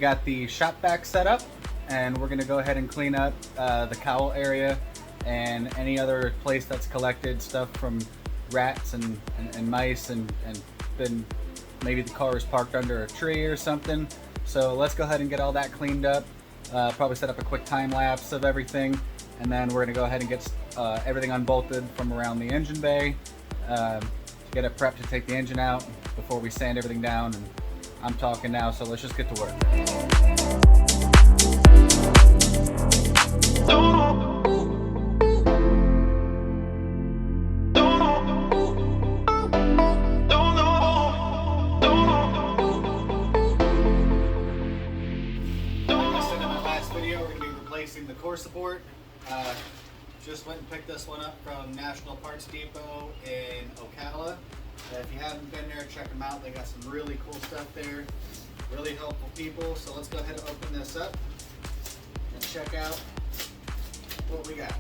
got the shop vac set up, and we're gonna go ahead and clean up the cowl area and any other place that's collected stuff from rats and mice, and then maybe the car is parked under a tree or something. So let's go ahead and get all that cleaned up. Probably set up a quick time lapse of everything, and then we're gonna go ahead and get everything unbolted from around the engine bay, get it prepped to take the engine out before we sand everything down. And I'm talking now, so let's just get to work. The core support. Just went and picked this one up from National Parts Depot in Ocala. If you haven't been there, check them out. They got some really cool stuff there. Really helpful people. So let's go ahead and open this up and check out what we got.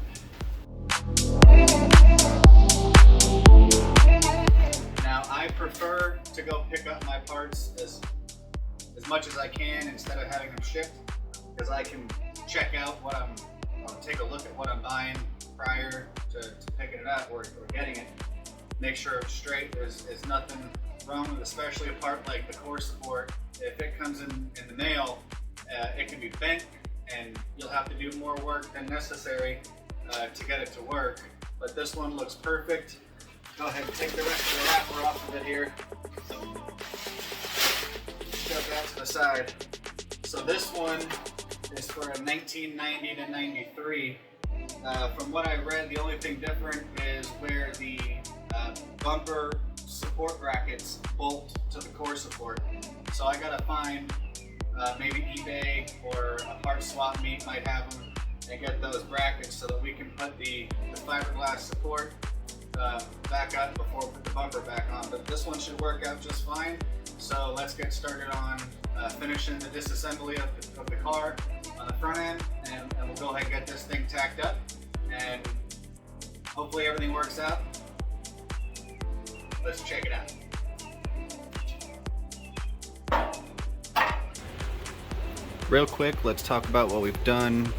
Now I prefer to go pick up my parts as much as I can instead of having them shipped, because I can check out what take a look at what I'm buying prior to picking it up or getting it. Make sure it's straight. There's nothing wrong with, especially a part like the core support. If it comes in the mail, it can be bent, and you'll have to do more work than necessary to get it to work. But this one looks perfect. Go ahead and take the rest of the wrapper off of it here. Shove that to the side. So this one is for a 1990 to 93. From what I read, the only thing different is where the bumper support brackets bolt to the core support. So I gotta find maybe eBay or a parts swap meet might have them, and get those brackets so that we can put the fiberglass support back up before we put the bumper back on. But this one should work out just fine. So let's get started on finishing the disassembly of the car on the front end, and we'll go ahead and get this thing tacked up, and hopefully everything works out. Let's check it out. Real quick, let's talk about what we've done.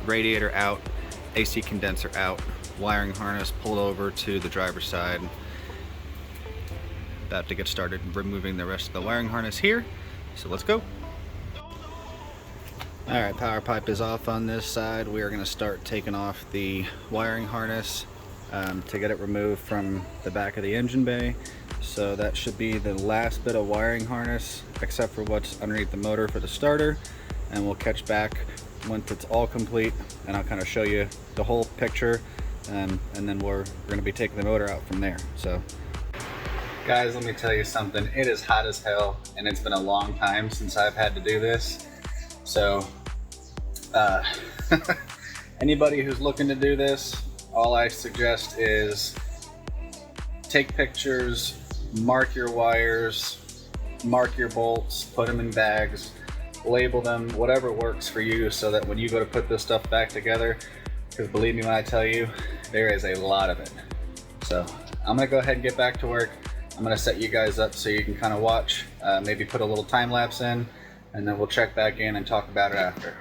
Radiator out, AC condenser out, wiring harness pulled over to the driver's side. About to get started removing the rest of the wiring harness here, so let's go. Alright, power pipe is off on this side. We are going to start taking off the wiring harness to get it removed from the back of the engine bay. So that should be the last bit of wiring harness, except for what's underneath the motor for the starter. And we'll catch back once it's all complete, and I'll kind of show you the whole picture, and then we're going to be taking the motor out from there. So guys, let me tell you something. It is hot as hell, and it's been a long time since I've had to do this. So anybody who's looking to do this, all I suggest is take pictures, mark your wires, mark your bolts, put them in bags, label them, whatever works for you, so that when you go to put this stuff back together, because believe me when I tell you, there is a lot of it. So I'm gonna go ahead and get back to work. I'm gonna set you guys up so you can kind of watch, maybe put a little time lapse in, and then we'll check back in and talk about it after.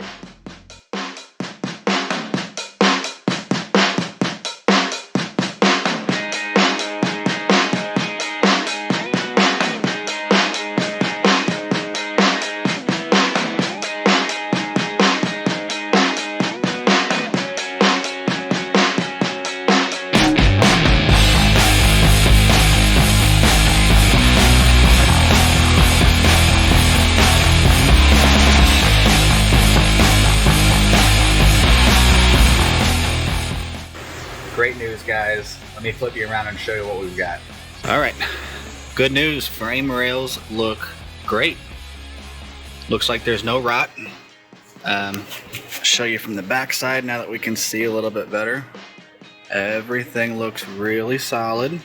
Great news, guys. Let me flip you around and show you what we've got. All right, good news. Frame rails look great. Looks like there's no rot. Show you from the back side now that we can see a little bit better. Everything looks really solid.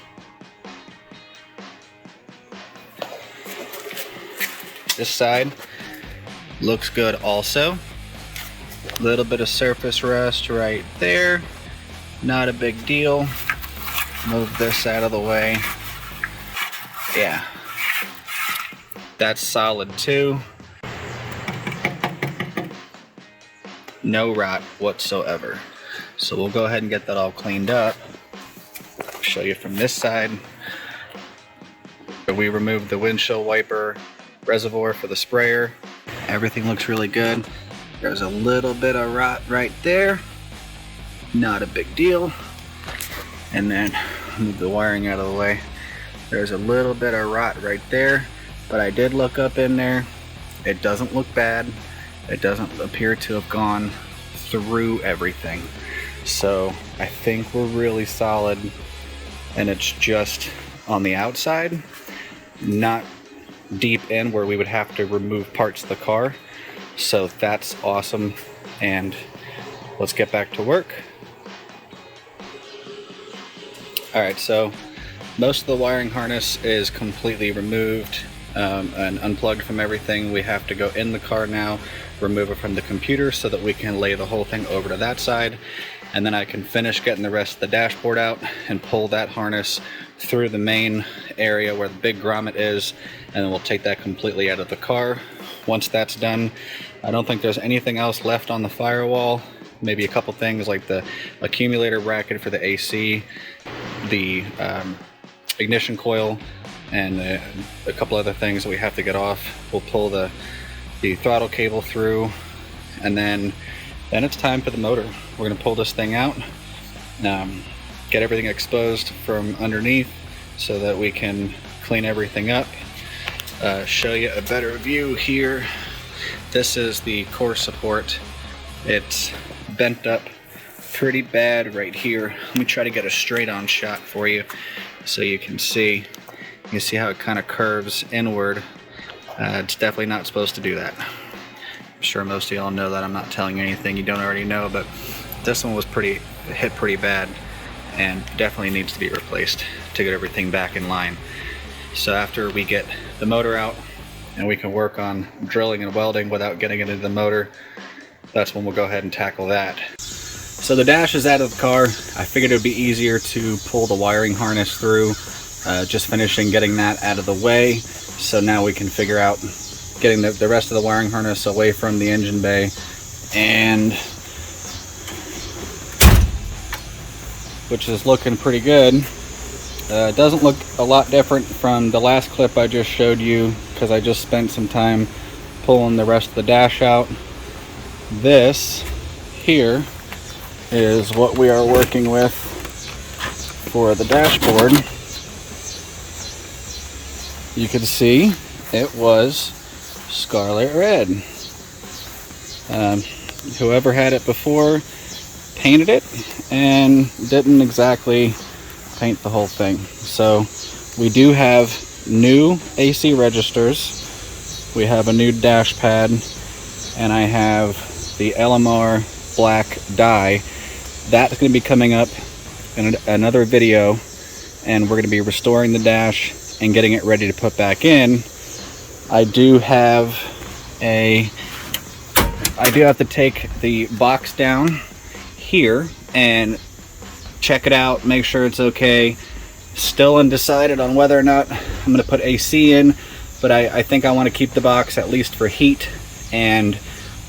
This side looks good also. A little bit of surface rust right there. Not a big deal. Move this out of the way. Yeah, that's solid too. no rot whatsoever. So we'll go ahead and get that all cleaned up. I'll show you from this side. We removed the windshield wiper reservoir for the sprayer. Everything looks really good. There's a little bit of rot right there. Not a big deal. And then move the wiring out of the way. There's a little bit of rot right there, but I did look up in there. It doesn't look bad. It doesn't appear to have gone through everything. So I think we're really solid, and it's just on the outside, not deep in where we would have to remove parts of the car. So that's awesome, and let's get back to work. Alright, so most of the wiring harness is completely removed and unplugged from everything. We have to go in the car now, remove it from the computer so that we can lay the whole thing over to that side, and then I can finish getting the rest of the dashboard out and pull that harness through the main area where the big grommet is, and then we'll take that completely out of the car. Once that's done, I don't think there's anything else left on the firewall. Maybe a couple things like the accumulator bracket for the AC, the ignition coil, and a couple other things that we have to get off. We'll pull the throttle cable through, and then it's time for the motor. We're gonna pull this thing out, get everything exposed from underneath so that we can clean everything up. Show you a better view here. This is the core support. It's bent up pretty bad right here. Let me try to get a straight on shot for you so you can see. You can see how it kind of curves inward. It's definitely not supposed to do that. I'm sure most of y'all know that. I'm not telling you anything you don't already know, but this one was hit pretty bad and definitely needs to be replaced to get everything back in line. So after we get the motor out and we can work on drilling and welding without getting it into the motor, that's when we'll go ahead and tackle that. So the dash is out of the car. I figured it would be easier to pull the wiring harness through, just finishing getting that out of the way. So now we can figure out getting the rest of the wiring harness away from the engine bay, and which is looking pretty good. It doesn't look a lot different from the last clip I just showed you because I just spent some time pulling the rest of the dash out. This here is what we are working with for the dashboard. You can see it was scarlet red. Whoever had it before painted it and didn't exactly paint the whole thing. So we do have new AC registers, we have a new dash pad, and I have the LMR black dye. That's going to be coming up in another video, and we're going to be restoring the dash and getting it ready to put back in. I do have to take the box down here and check it out, make sure it's okay. Still undecided on whether or not I'm going to put AC in, but I think I want to keep the box at least for heat, and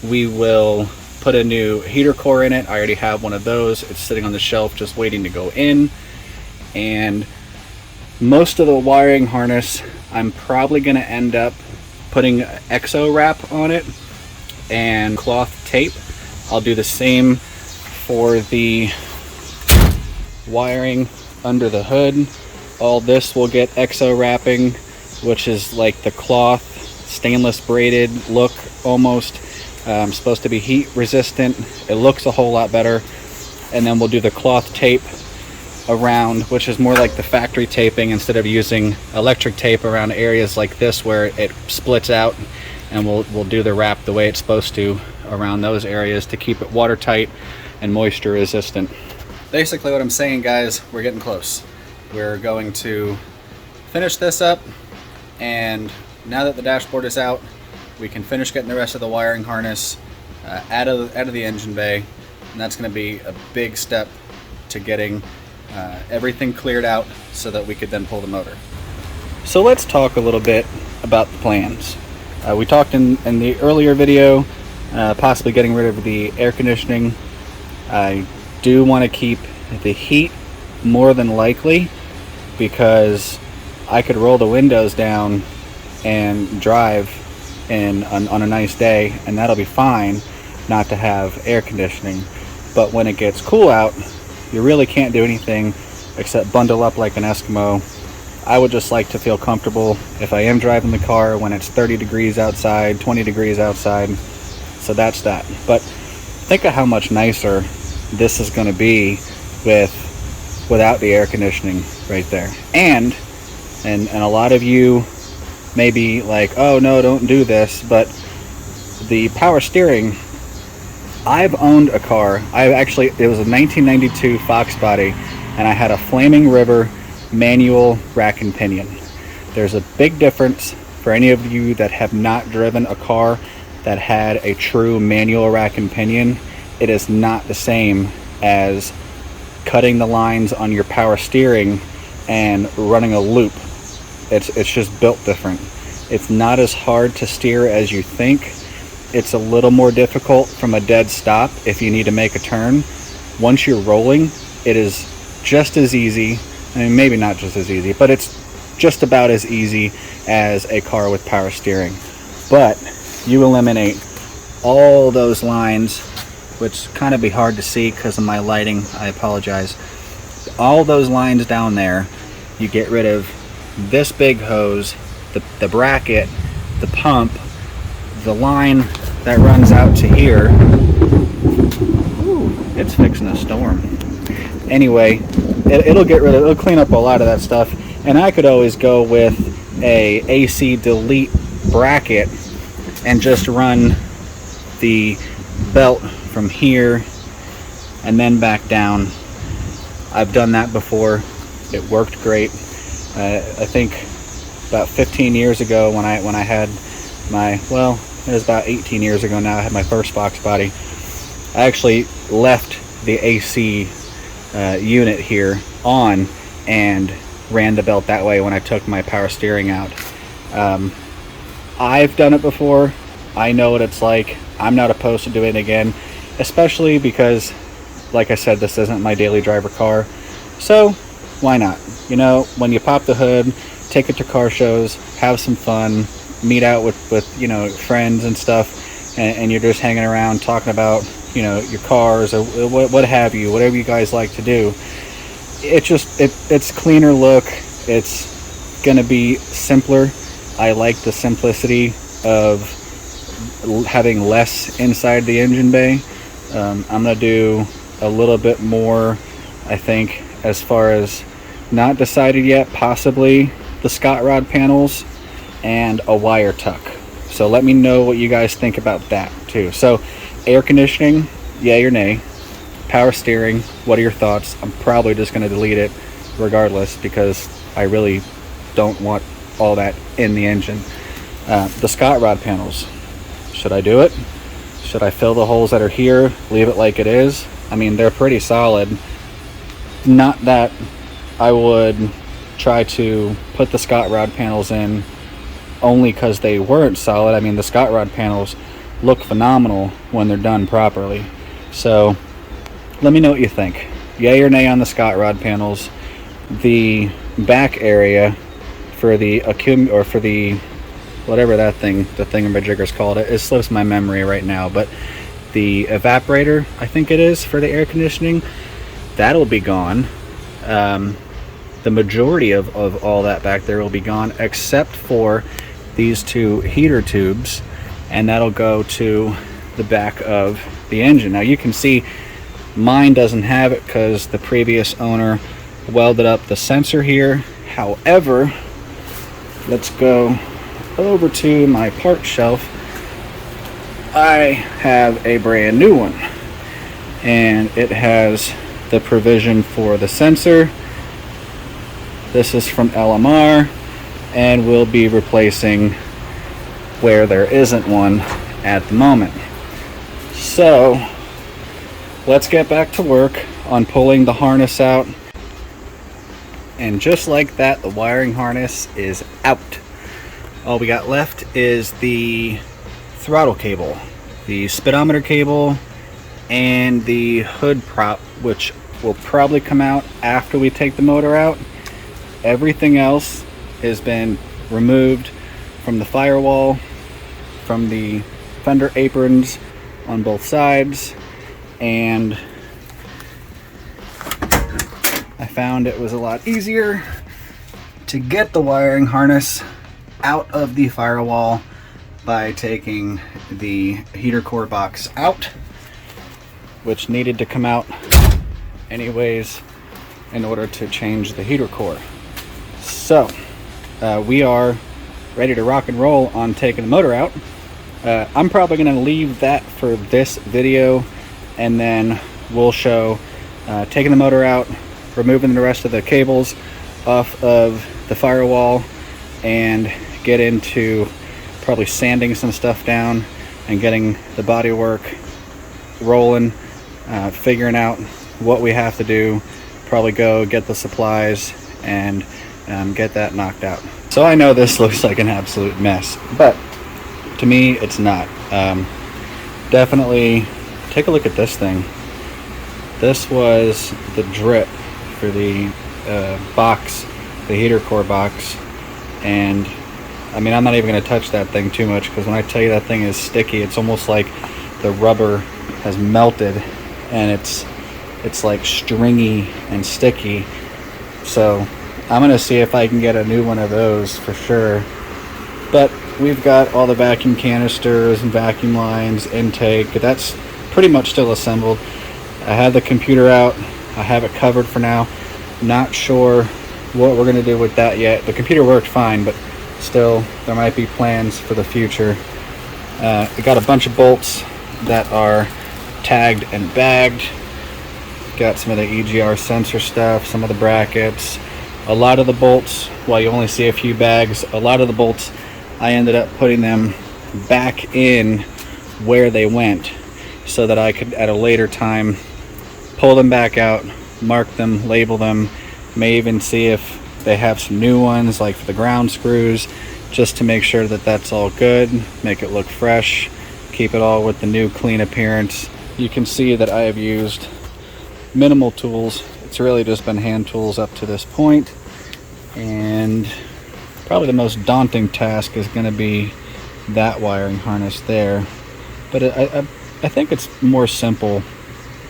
we will put a new heater core in it. I already have one of those. It's sitting on the shelf just waiting to go in. And most of the wiring harness, I'm probably going to end up putting exo wrap on it and cloth tape. I'll do the same for the wiring under the hood. All this will get exo wrapping, which is like the cloth stainless braided look almost. Supposed to be heat resistant. It looks a whole lot better. And then we'll do the cloth tape around, which is more like the factory taping instead of using electric tape around areas like this where it splits out, and we'll do the wrap the way it's supposed to around those areas to keep it watertight and moisture resistant. Basically what I'm saying, guys, we're getting close. We're going to finish this up, and now that the dashboard is out, we can finish getting the rest of the wiring harness out of the engine bay, and that's going to be a big step to getting everything cleared out so that we could then pull the motor. So let's talk a little bit about the plans. We talked in the earlier video possibly getting rid of the air conditioning. I do want to keep the heat more than likely, because I could roll the windows down and drive on a nice day, and that'll be fine not to have air conditioning. But when it gets cool out, you really can't do anything except bundle up like an Eskimo. I would just like to feel comfortable if I am driving the car when it's 30 degrees outside, 20 degrees outside. So that's that. But think of how much nicer this is going to be without the air conditioning right there. And a lot of you may be like, oh no, don't do this, but the power steering, I've owned a car. It was a 1992 FOXBODY, and I had a Flaming River manual rack and pinion. There's a big difference for any of you that have not driven a car that had a true manual rack and pinion. It is not the same as cutting the lines on your power steering and running a loop. It's just built different. It's not as hard to steer as you think. It's a little more difficult from a dead stop if you need to make a turn. Once you're rolling, it is just as easy. I mean, maybe not just as easy, but it's just about as easy as a car with power steering. But you eliminate all those lines, which kind of be hard to see because of my lighting. I apologize. All those lines down there, you get rid of this big hose, the bracket, the pump, the line that runs out to here. Ooh, it's fixing a storm. Anyway, it'll clean up a lot of that stuff, and I could always go with a AC delete bracket and just run the belt from here and then back down. I've done that before. It worked great. I think about 15 years ago when I had my, well, it was about 18 years ago now, I had my first FOXBODY. I actually left the AC unit here on and ran the belt that way when I took my power steering out. I've done it before. I know what it's like. I'm not opposed to doing it again, especially because, like I said, this isn't my daily driver car. So why not? You know, when you pop the hood, take it to car shows, have some fun, meet out with you know, friends and stuff, and you're just hanging around talking about, you know, your cars or what have you, whatever you guys like to do. It's cleaner look. It's gonna be simpler. I like the simplicity of having less inside the engine bay. I'm gonna do a little bit more, I think, as far as, not decided yet, possibly the Scott rod panels and a wire tuck. So let me know what you guys think about that too. So air conditioning, yay or nay? Power steering, what are your thoughts? I'm probably just going to delete it regardless, because I really don't want all that in the engine. The Scott rod panels, should I do it? Should I fill the holes that are here, leave it like it is? I mean, they're pretty solid. Not that I would try to put the Scott rod panels in only because they weren't solid. I mean, the Scott rod panels look phenomenal when they're done properly. So let me know what you think. Yay or nay on the Scott rod panels. The back area for the for the whatever that thing, the thingamajigger's called, it slips my memory right now, but the evaporator, I think it is, for the air conditioning, that'll be gone. The majority of all that back there will be gone, except for these two heater tubes, and that'll go to the back of the engine. Now you can see mine doesn't have it because the previous owner welded up the sensor here. However, let's go over to my part shelf. I have a brand new one, and it has the provision for the sensor. This is from LMR, and we'll be replacing where there isn't one at the moment. So let's get back to work on pulling the harness out. And just like that, the wiring harness is out. All we got left is the throttle cable. the speedometer cable, and the hood prop, which will probably come out after we take the motor out. Everything else has been removed from the firewall, from the fender aprons on both sides, and I found it was a lot easier to get the wiring harness out of the firewall by taking the heater core box out, which needed to come out anyways in order to change the heater core. So we are ready to rock and roll on taking the motor out. I'm probably going to leave that for this video, and then we'll show taking the motor out, removing the rest of the cables off of the firewall, and get into probably sanding some stuff down and getting the body work rolling, figuring out what we have to do, probably go get the supplies and get that knocked out. So I know this looks like an absolute mess, but to me it's not. Definitely take a look at this thing. This was the drip for the box, the heater core box, and I mean, I'm not even going to touch that thing too much, because when I tell you that thing is sticky, it's almost like the rubber has melted and it's like stringy and sticky. So I'm going to see if I can get a new one of those for sure. But we've got all the vacuum canisters and vacuum lines, intake, that's pretty much still assembled. I have the computer out, I have it covered for now. Not sure what we're going to do with that yet. The computer worked fine, but still there might be plans for the future. I got a bunch of bolts that are tagged and bagged. Got some of the EGR sensor stuff, some of the brackets. A lot of the bolts, while you only see a few bags, a lot of the bolts I ended up putting them back in where they went, so that I could at a later time pull them back out, mark them, label them, may even see if they have some new ones like for the ground screws, just to make sure that that's all good, make it look fresh, keep it all with the new clean appearance. You can see that I have used minimal tools. It's really just been hand tools up to this point, and probably the most daunting task is going to be that wiring harness there, but I think it's more simple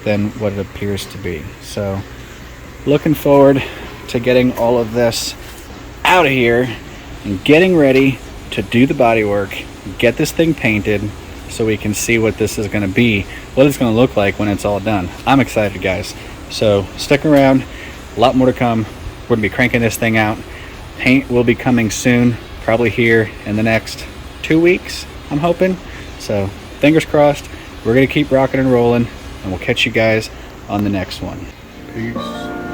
than what it appears to be. So looking forward to getting all of this out of here and getting ready to do the body work, get this thing painted, so we can see what this is going to be, what it's going to look like when it's all done. I'm excited, guys. So stick around, a lot more to come. We're going to be cranking this thing out. Paint will be coming soon, probably here in the next 2 weeks, I'm hoping. So fingers crossed. We're going to keep rocking and rolling, and we'll catch you guys on the next one. Peace.